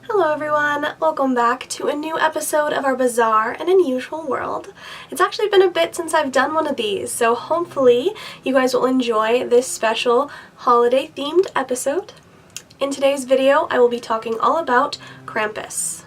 Hello everyone, welcome back to a new episode of our bizarre and unusual world. It's actually been a bit since I've done one of these, so hopefully you guys will enjoy this special holiday themed episode. In today's video, I will be talking all about Krampus.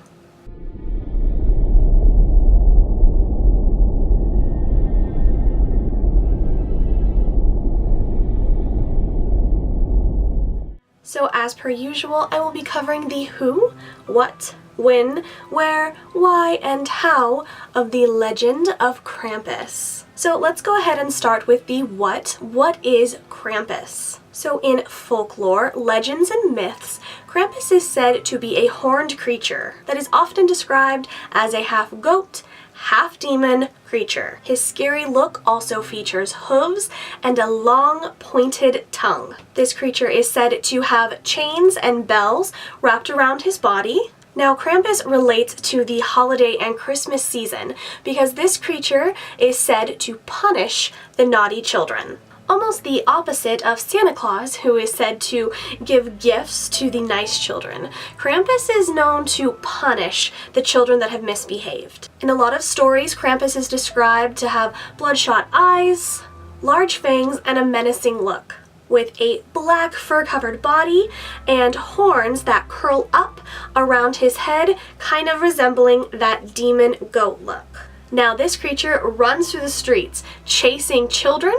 So as per usual, I will be covering the who, what, when, where, why, and how of the legend of Krampus. So let's go ahead and start with the what. What is Krampus? So in folklore, legends, and myths, Krampus is said to be a horned creature that is often described as a half-goat, half-demon creature. His scary look also features hooves and a long, pointed tongue. This creature is said to have chains and bells wrapped around his body. Now, Krampus relates to the holiday and Christmas season because this creature is said to punish the naughty children. Almost the opposite of Santa Claus, who is said to give gifts to the nice children. Krampus is known to punish the children that have misbehaved. In a lot of stories, Krampus is described to have bloodshot eyes, large fangs, and a menacing look, with a black fur-covered body and horns that curl up around his head, kind of resembling that demon goat look. Now, this creature runs through the streets, chasing children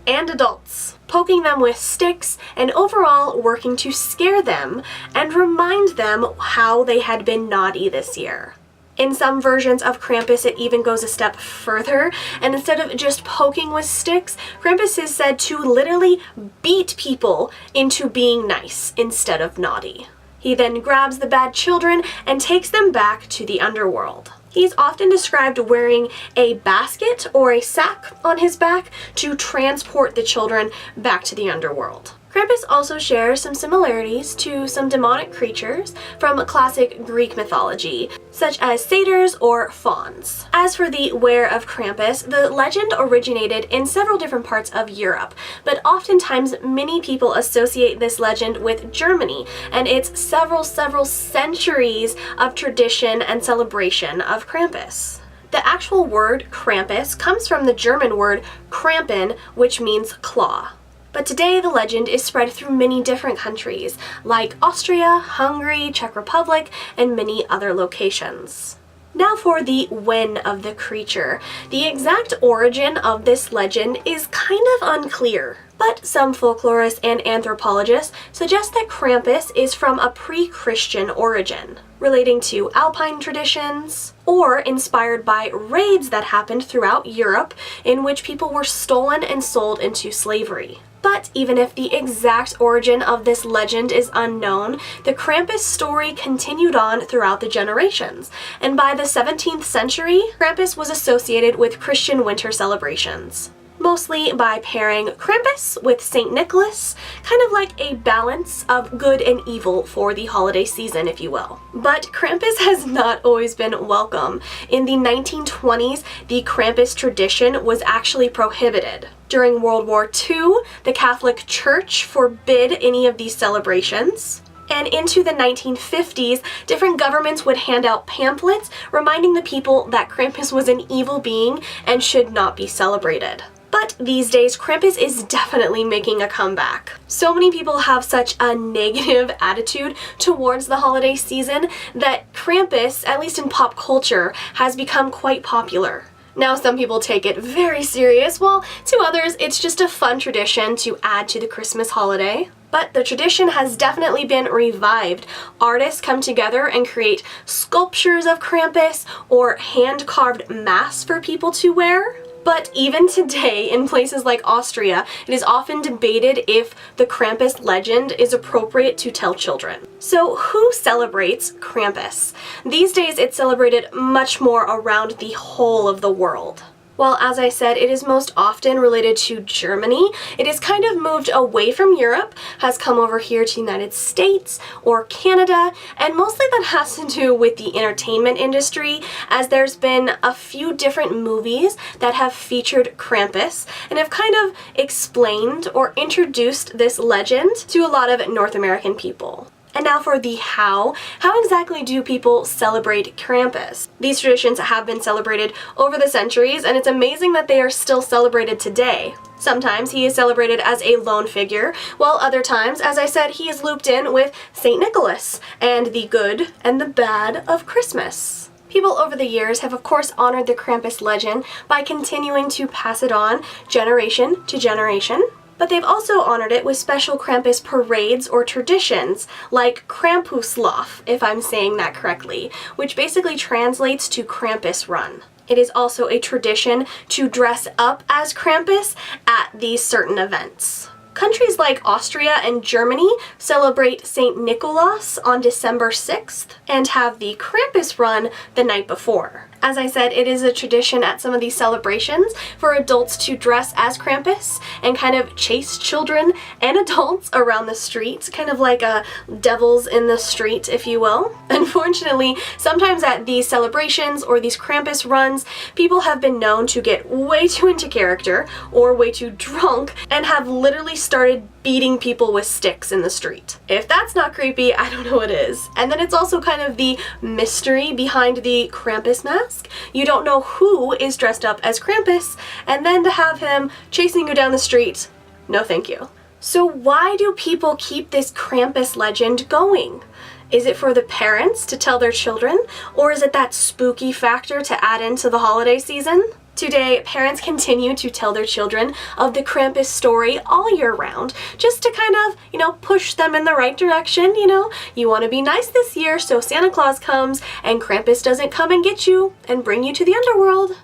and adults, poking them with sticks and overall working to scare them and remind them how they had been naughty this year. In some versions of Krampus, it even goes a step further, and instead of just poking with sticks, Krampus is said to literally beat people into being nice instead of naughty. He then grabs the bad children and takes them back to the underworld. He's often described wearing a basket or a sack on his back to transport the children back to the underworld. Krampus also shares some similarities to some demonic creatures from classic Greek mythology, such as satyrs or fauns. As for the where of Krampus, the legend originated in several different parts of Europe, but oftentimes many people associate this legend with Germany and its several centuries of tradition and celebration of Krampus. The actual word Krampus comes from the German word Krampen, which means claw. But today the legend is spread through many different countries, like Austria, Hungary, Czech Republic, and many other locations. Now for the when of the creature. The exact origin of this legend is kind of unclear, but some folklorists and anthropologists suggest that Krampus is from a pre-Christian origin, relating to Alpine traditions, or inspired by raids that happened throughout Europe in which people were stolen and sold into slavery. But even if the exact origin of this legend is unknown, the Krampus story continued on throughout the generations, and by the 17th century, Krampus was associated with Christian winter celebrations, mostly by pairing Krampus with St. Nicholas, kind of like a balance of good and evil for the holiday season, if you will. But Krampus has not always been welcome. In the 1920s, the Krampus tradition was actually prohibited. During World War II, the Catholic Church forbid any of these celebrations. And into the 1950s, different governments would hand out pamphlets reminding the people that Krampus was an evil being and should not be celebrated. But these days, Krampus is definitely making a comeback. So many people have such a negative attitude towards the holiday season that Krampus, at least in pop culture, has become quite popular. Now, some people take it very serious, while to others, it's just a fun tradition to add to the Christmas holiday. But the tradition has definitely been revived. Artists come together and create sculptures of Krampus or hand-carved masks for people to wear. But even today, in places like Austria, it is often debated if the Krampus legend is appropriate to tell children. So who celebrates Krampus? These days, it's celebrated much more around the whole of the world. While, as I said, it is most often related to Germany, it has kind of moved away from Europe, has come over here to the United States or Canada, and mostly that has to do with the entertainment industry, as there's been a few different movies that have featured Krampus and have kind of explained or introduced this legend to a lot of North American people. And now for the how. How exactly do people celebrate Krampus? These traditions have been celebrated over the centuries, and it's amazing that they are still celebrated today. Sometimes he is celebrated as a lone figure, while other times, as I said, he is looped in with St. Nicholas and the good and the bad of Christmas. People over the years have of course honored the Krampus legend by continuing to pass it on generation to generation. But they've also honored it with special Krampus parades or traditions, like Krampuslauf, if I'm saying that correctly, which basically translates to Krampus Run. It is also a tradition to dress up as Krampus at these certain events. Countries like Austria and Germany celebrate St. Nicholas on December 6th and have the Krampus Run the night before. As I said, it is a tradition at some of these celebrations for adults to dress as Krampus and kind of chase children and adults around the street, kind of like a devils in the street, if you will. Unfortunately, sometimes at these celebrations or these Krampus runs, people have been known to get way too into character or way too drunk and have literally started beating people with sticks in the street. If that's not creepy, I don't know what is. And then it's also kind of the mystery behind the Krampus mask. You don't know who is dressed up as Krampus, and then to have him chasing you down the street, no thank you. So why do people keep this Krampus legend going? Is it for the parents to tell their children, or is it that spooky factor to add into the holiday season? Today, parents continue to tell their children of the Krampus story all year round, just to kind of, push them in the right direction, You want to be nice this year so Santa Claus comes and Krampus doesn't come and get you and bring you to the underworld.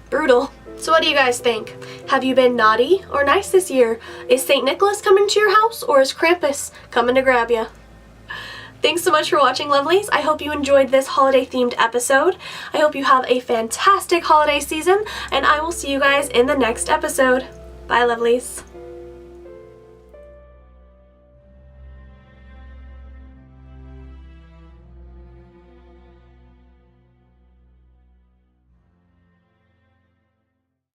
Brutal. So what do you guys think? Have you been naughty or nice this year? Is St. Nicholas coming to your house, or is Krampus coming to grab you? Thanks so much for watching, lovelies. I hope you enjoyed this holiday-themed episode. I hope you have a fantastic holiday season, and I will see you guys in the next episode. Bye, lovelies.